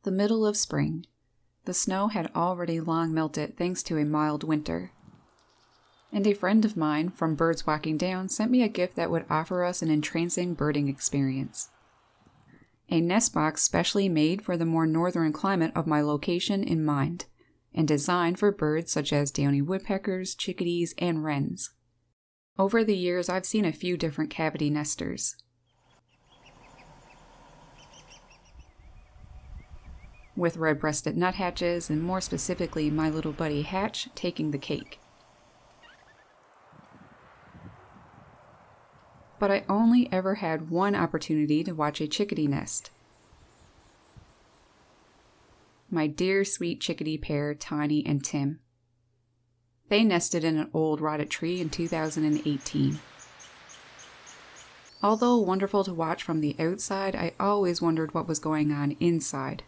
The middle of spring. The snow had already long melted thanks to a mild winter. And a friend of mine from Birds Walking Down sent me a gift that would offer us an entrancing birding experience. A nest box specially made for the more northern climate of my location in mind, and designed for birds such as downy woodpeckers, chickadees, and wrens. Over the years, I've seen a few different cavity nesters. With red-breasted nuthatches, and more specifically my little buddy Hatch, taking the cake. But I only ever had one opportunity to watch a chickadee nest. My dear sweet chickadee pair, Tiny and Tim. They nested in an old rotted tree in 2018. Although wonderful to watch from the outside, I always wondered what was going on inside.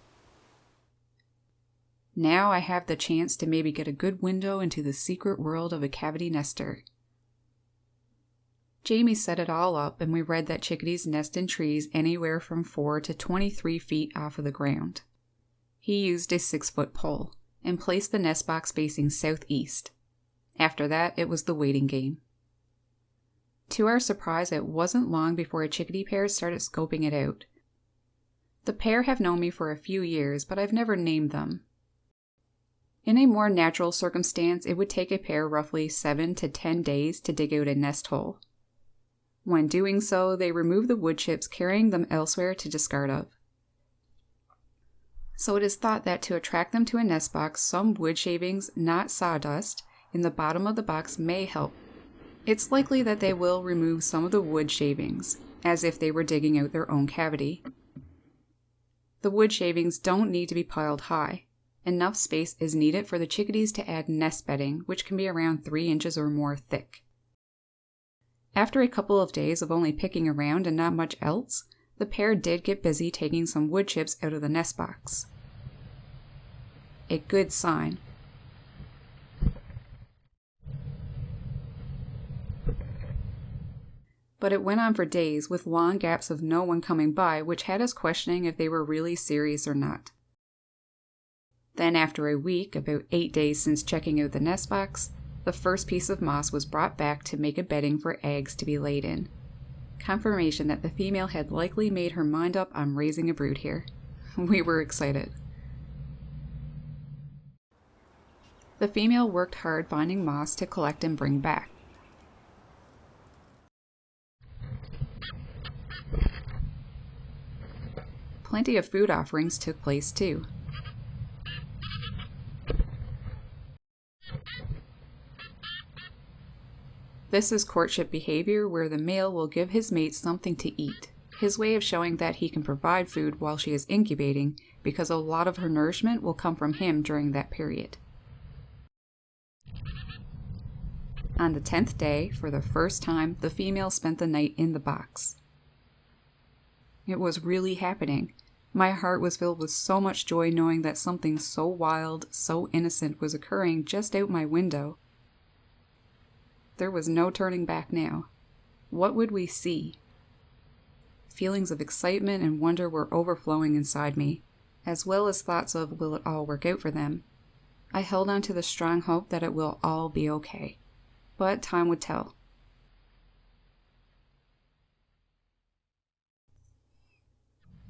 Now I have the chance to maybe get a good window into the secret world of a cavity nester. Jamie set it all up, and we read that chickadees nest in trees anywhere from 4 to 23 feet off of the ground. He used a 6-foot pole and placed the nest box facing southeast. After that, it was the waiting game. To our surprise, it wasn't long before a chickadee pair started scoping it out. The pair have known me for a few years, but I've never named them. In a more natural circumstance, it would take a pair roughly 7 to 10 days to dig out a nest hole. When doing so, they remove the wood chips, carrying them elsewhere to discard of. So it is thought that to attract them to a nest box, some wood shavings, not sawdust, in the bottom of the box may help. It's likely that they will remove some of the wood shavings, as if they were digging out their own cavity. The wood shavings don't need to be piled high. Enough space is needed for the chickadees to add nest bedding, which can be around 3 inches or more thick. After a couple of days of only picking around and not much else, the pair did get busy taking some wood chips out of the nest box. A good sign. But it went on for days, with long gaps of no one coming by, which had us questioning if they were really serious or not. Then after a week, about 8 days since checking out the nest box, the first piece of moss was brought back to make a bedding for eggs to be laid in. Confirmation that the female had likely made her mind up on raising a brood here. We were excited. The female worked hard finding moss to collect and bring back. Plenty of food offerings took place too. This is courtship behavior, where the male will give his mate something to eat, his way of showing that he can provide food while she is incubating, because a lot of her nourishment will come from him during that period. On the 10th day, for the first time, the female spent the night in the box. It was really happening. My heart was filled with so much joy knowing that something so wild, so innocent was occurring just out my window. There was no turning back now. What would we see? Feelings of excitement and wonder were overflowing inside me, as well as thoughts of, will it all work out for them? I held on to the strong hope that it will all be okay. But time would tell.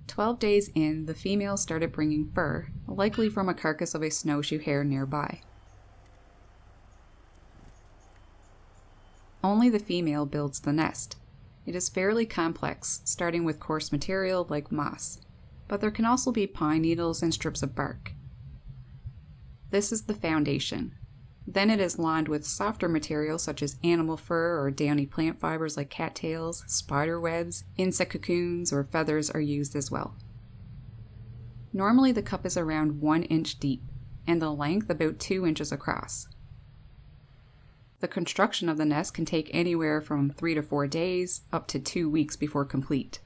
"12 days in, the female started bringing fur, likely from a carcass of a snowshoe hare nearby. Only the female builds the nest. It is fairly complex, starting with coarse material like moss, but there can also be pine needles and strips of bark. This is the foundation. Then it is lined with softer materials such as animal fur or downy plant fibers like cattails, spider webs, insect cocoons, or feathers are used as well. Normally the cup is around 1 inch deep, and the length about 2 inches across. The construction of the nest can take anywhere from 3 to 4 days, up to 2 weeks before complete.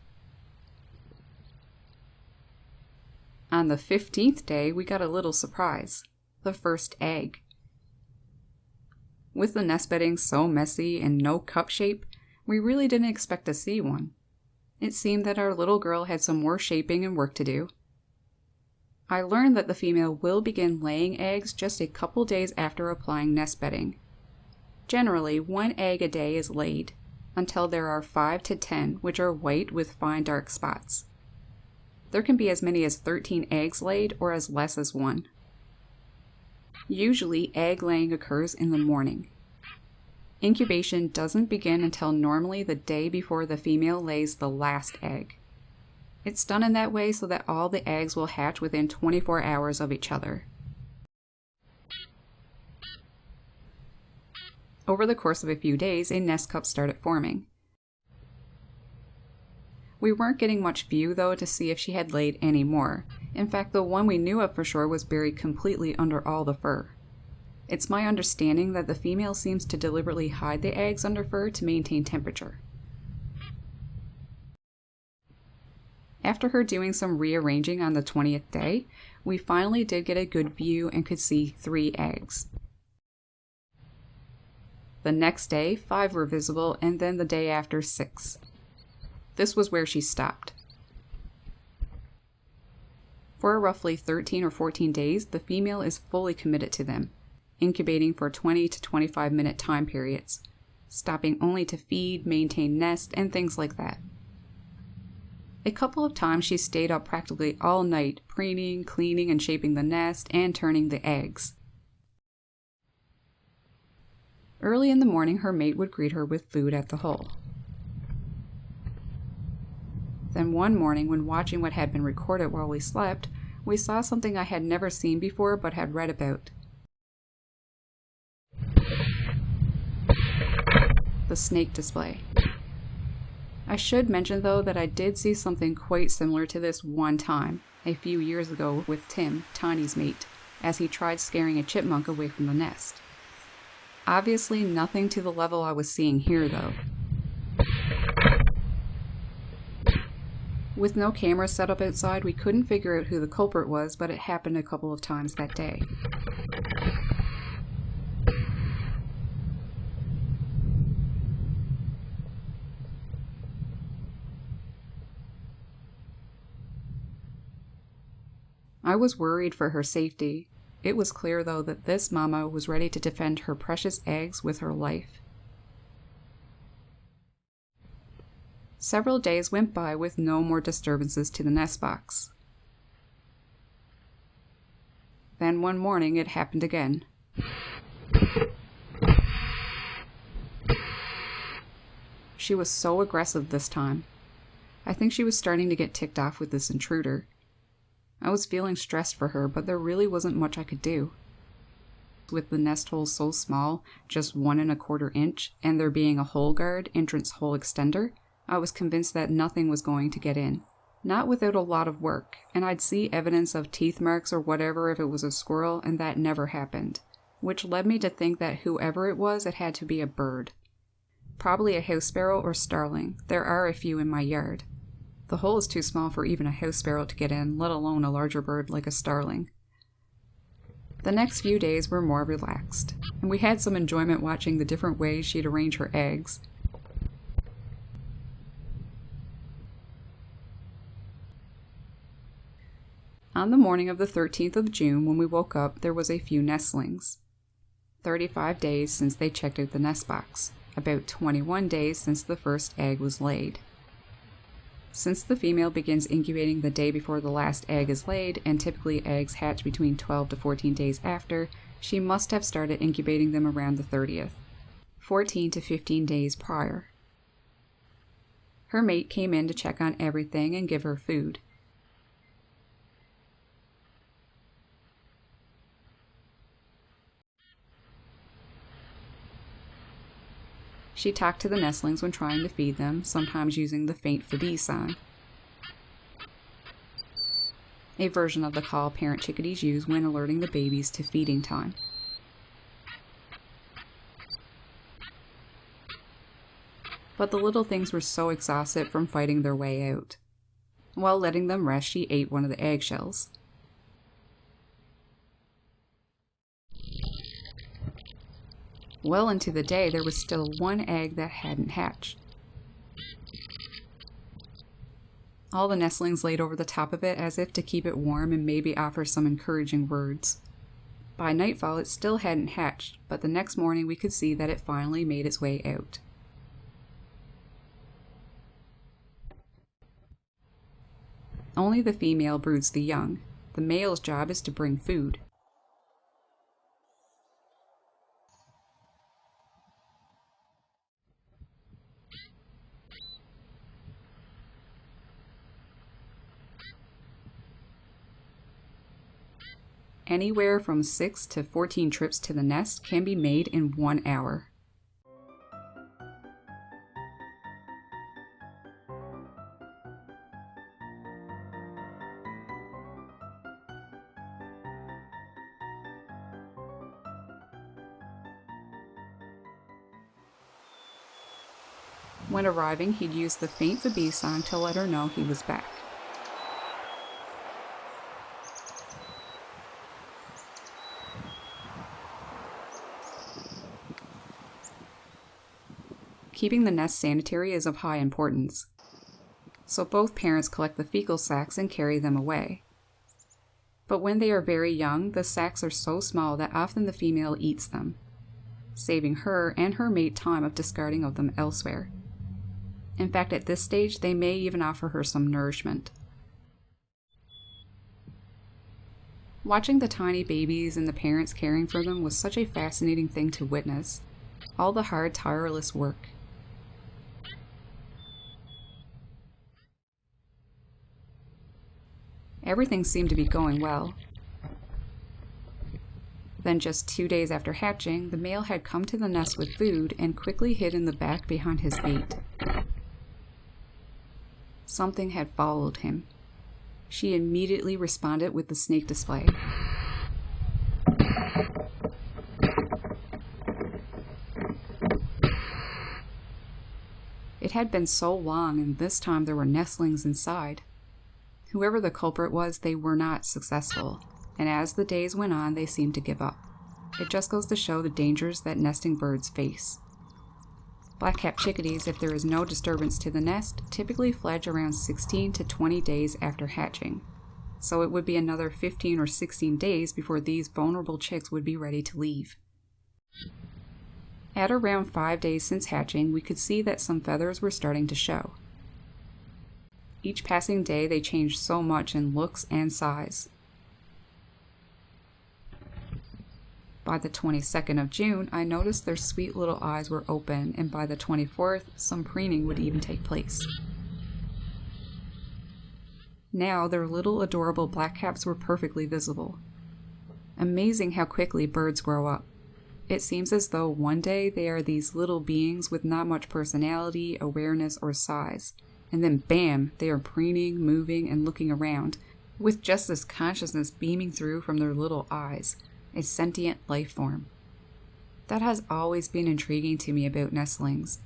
On the 15th day, we got a little surprise. The first egg. With the nest bedding so messy and no cup shape, we really didn't expect to see one. It seemed that our little girl had some more shaping and work to do. I learned that the female will begin laying eggs just a couple days after applying nest bedding. Generally, 1 egg a day is laid, until there are 5 to 10, which are white with fine dark spots. There can be as many as 13 eggs laid or as less as 1. Usually, egg laying occurs in the morning. Incubation doesn't begin until normally the day before the female lays the last egg. It's done in that way so that all the eggs will hatch within 24 hours of each other. Over the course of a few days, a nest cup started forming. We weren't getting much view though to see if she had laid any more. In fact, the one we knew of for sure was buried completely under all the fur. It's my understanding that the female seems to deliberately hide the eggs under fur to maintain temperature. After her doing some rearranging on the 20th day, we finally did get a good view and could see 3 eggs. The next day, 5 were visible, and then the day after, 6. This was where she stopped. For roughly 13 or 14 days, the female is fully committed to them, incubating for 20 to 25 minute time periods, stopping only to feed, maintain nest, and things like that. A couple of times she stayed up practically all night, preening, cleaning, and shaping the nest, and turning the eggs. Early in the morning, her mate would greet her with food at the hole. Then one morning, when watching what had been recorded while we slept, we saw something I had never seen before but had read about. The snake display. I should mention though that I did see something quite similar to this one time, a few years ago with Tim, Tiny's mate, as he tried scaring a chipmunk away from the nest. Obviously nothing to the level I was seeing here though. With no camera set up outside, we couldn't figure out who the culprit was, but it happened a couple of times that day. I was worried for her safety. It was clear though that this mama was ready to defend her precious eggs with her life. Several days went by with no more disturbances to the nest box. Then one morning it happened again. She was so aggressive this time. I think she was starting to get ticked off with this intruder. I was feeling stressed for her, but there really wasn't much I could do. With the nest hole so small, just 1 1/4 inch, and there being a hole guard, entrance hole extender, I was convinced that nothing was going to get in. Not without a lot of work, and I'd see evidence of teeth marks or whatever if it was a squirrel, and that never happened. Which led me to think that whoever it was, it had to be a bird. Probably a house sparrow or starling. There are a few in my yard. The hole is too small for even a house sparrow to get in, let alone a larger bird like a starling. The next few days were more relaxed, and we had some enjoyment watching the different ways she'd arrange her eggs. On the morning of the 13th of June, when we woke up, there was a few nestlings. 35 days since they checked out the nest box, about 21 days since the first egg was laid. Since the female begins incubating the day before the last egg is laid, and typically eggs hatch between 12 to 14 days after, she must have started incubating them around the 30th, 14 to 15 days prior. Her mate came in to check on everything and give her food. She talked to the nestlings when trying to feed them, sometimes using the faint for-bee song, a version of the call parent chickadees use when alerting the babies to feeding time. But the little things were so exhausted from fighting their way out. While letting them rest, she ate one of the eggshells. Well into the day, there was still 1 egg that hadn't hatched. All the nestlings laid over the top of it as if to keep it warm and maybe offer some encouraging words. By nightfall, it still hadn't hatched, but the next morning we could see that it finally made its way out. Only the female broods the young. The male's job is to bring food. Anywhere from 6 to 14 trips to the nest can be made in 1 hour. When arriving, he'd use the faint Phoebe song to let her know he was back. Keeping the nest sanitary is of high importance, so both parents collect the fecal sacs and carry them away. But when they are very young, the sacs are so small that often the female eats them, saving her and her mate time of discarding of them elsewhere. In fact, at this stage, they may even offer her some nourishment. Watching the tiny babies and the parents caring for them was such a fascinating thing to witness. All the hard, tireless work. Everything seemed to be going well. Then just 2 days after hatching, the male had come to the nest with food and quickly hid in the back behind his mate. Something had followed him. She immediately responded with the snake display. It had been so long, and this time there were nestlings inside. Whoever the culprit was, they were not successful, and as the days went on, they seemed to give up. It just goes to show the dangers that nesting birds face. Black-capped chickadees, if there is no disturbance to the nest, typically fledge around 16 to 20 days after hatching, so it would be another 15 or 16 days before these vulnerable chicks would be ready to leave. At around 5 days since hatching, we could see that some feathers were starting to show. Each passing day, they changed so much in looks and size. By the 22nd of June, I noticed their sweet little eyes were open, and by the 24th, some preening would even take place. Now, their little adorable black-caps were perfectly visible. Amazing how quickly birds grow up. It seems as though one day they are these little beings with not much personality, awareness, or size, and then bam, they are preening, moving, and looking around, with just this consciousness beaming through from their little eyes. A sentient life form. That has always been intriguing to me about nestlings,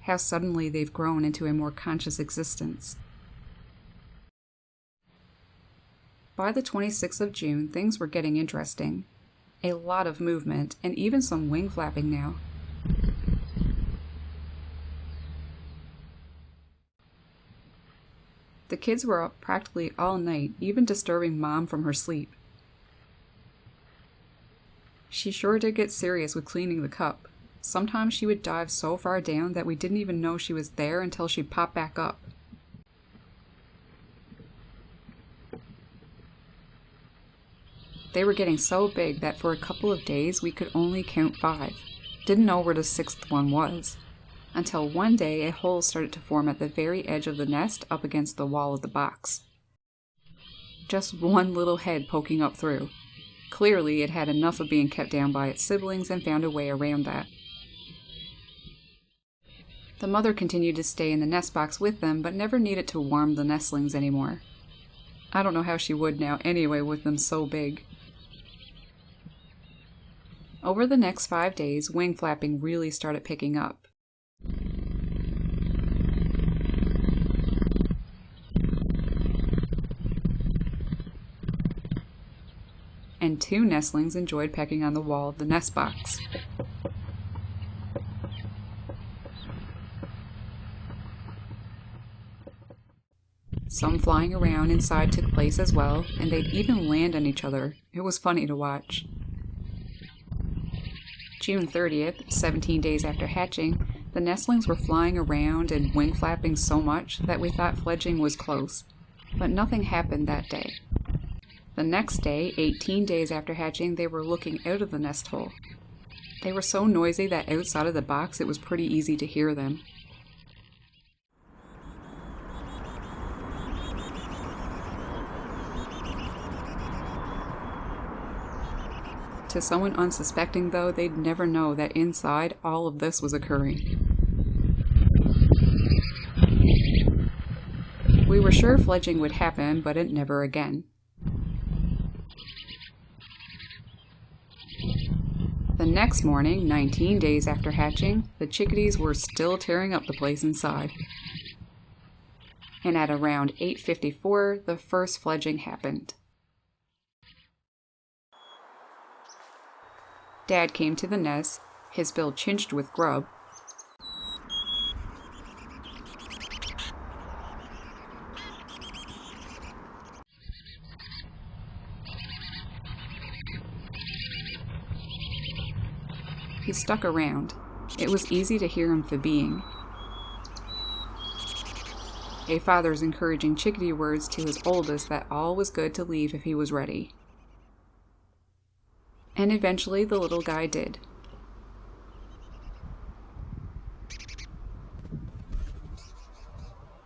how suddenly they've grown into a more conscious existence. By the 26th of June, things were getting interesting. A lot of movement, and even some wing flapping now. The kids were up practically all night, even disturbing Mom from her sleep. She sure did get serious with cleaning the cup. Sometimes she would dive so far down that we didn't even know she was there until she popped back up. They were getting so big that for a couple of days we could only count 5. Didn't know where the 6th one was. Until one day a hole started to form at the very edge of the nest up against the wall of the box. Just one little head poking up through. Clearly, it had enough of being kept down by its siblings and found a way around that. The mother continued to stay in the nest box with them, but never needed to warm the nestlings anymore. I don't know how she would now anyway with them so big. Over the next 5 days, wing flapping really started picking up. And 2 nestlings enjoyed pecking on the wall of the nest box. Some flying around inside took place as well, and they'd even land on each other. It was funny to watch. June 30th, 17 days after hatching, the nestlings were flying around and wing flapping so much that we thought fledging was close, but nothing happened that day. The next day, 18 days after hatching, they were looking out of the nest hole. They were so noisy that outside of the box it was pretty easy to hear them. To someone unsuspecting, though, they'd never know that inside all of this was occurring. We were sure fledging would happen, but it never again. The next morning, 19 days after hatching, the chickadees were still tearing up the place inside. And at around 8:54, the first fledging happened. Dad came to the nest, his bill cinched with grub. He stuck around. It was easy to hear him being. A father's encouraging chickadee words to his oldest that all was good to leave if he was ready. And eventually the little guy did.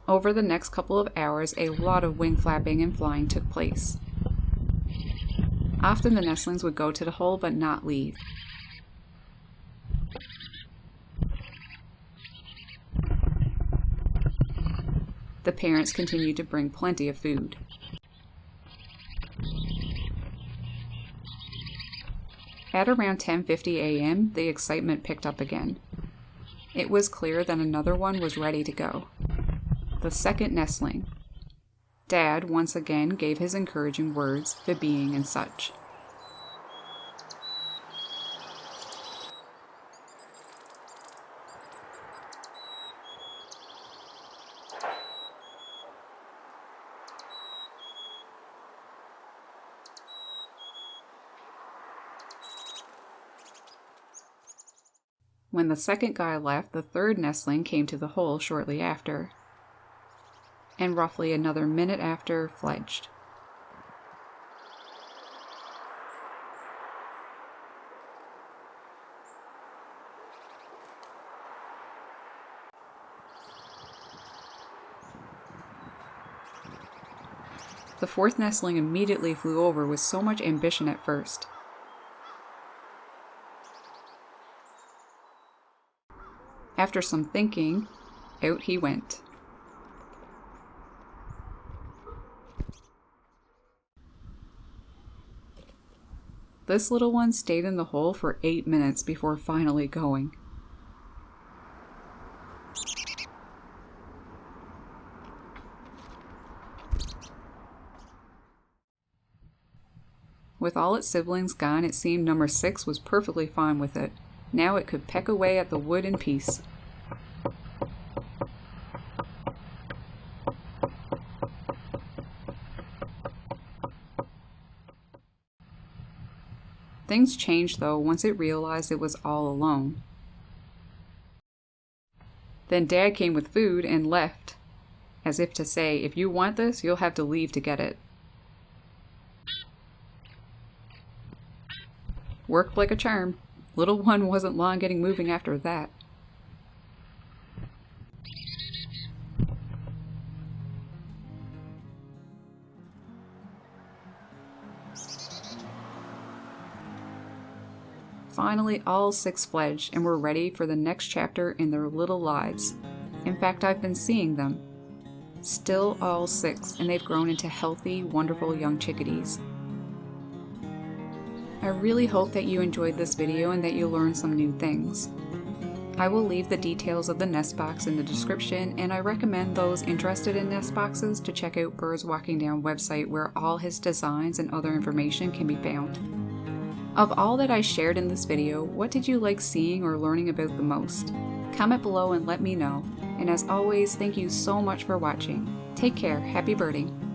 Over the next couple of hours, a lot of wing flapping and flying took place. Often the nestlings would go to the hole but not leave. The parents continued to bring plenty of food. At around 10:50 a.m., the excitement picked up again. It was clear that another one was ready to go. The second nestling. Dad once again gave his encouraging words, being and such. When the second guy left, the third nestling came to the hole shortly after, and roughly another minute after, fledged. The fourth nestling immediately flew over with so much ambition at first. After some thinking, out he went. This little one stayed in the hole for 8 minutes before finally going. With all its siblings gone, it seemed number 6 was perfectly fine with it. Now it could peck away at the wood in peace. Things changed, though, once it realized it was all alone. Then Dad came with food and left, as if to say, if you want this, you'll have to leave to get it. Worked like a charm. Little one wasn't long getting moving after that. Finally, all 6 fledged and were ready for the next chapter in their little lives. In fact, I've been seeing them. Still all 6, and they've grown into healthy, wonderful young chickadees. I really hope that you enjoyed this video and that you learned some new things. I will leave the details of the nest box in the description, and I recommend those interested in nest boxes to check out Birds Walking Down website where all his designs and other information can be found. Of all that I shared in this video, what did you like seeing or learning about the most? Comment below and let me know, and as always, thank you so much for watching. Take care. Happy birding.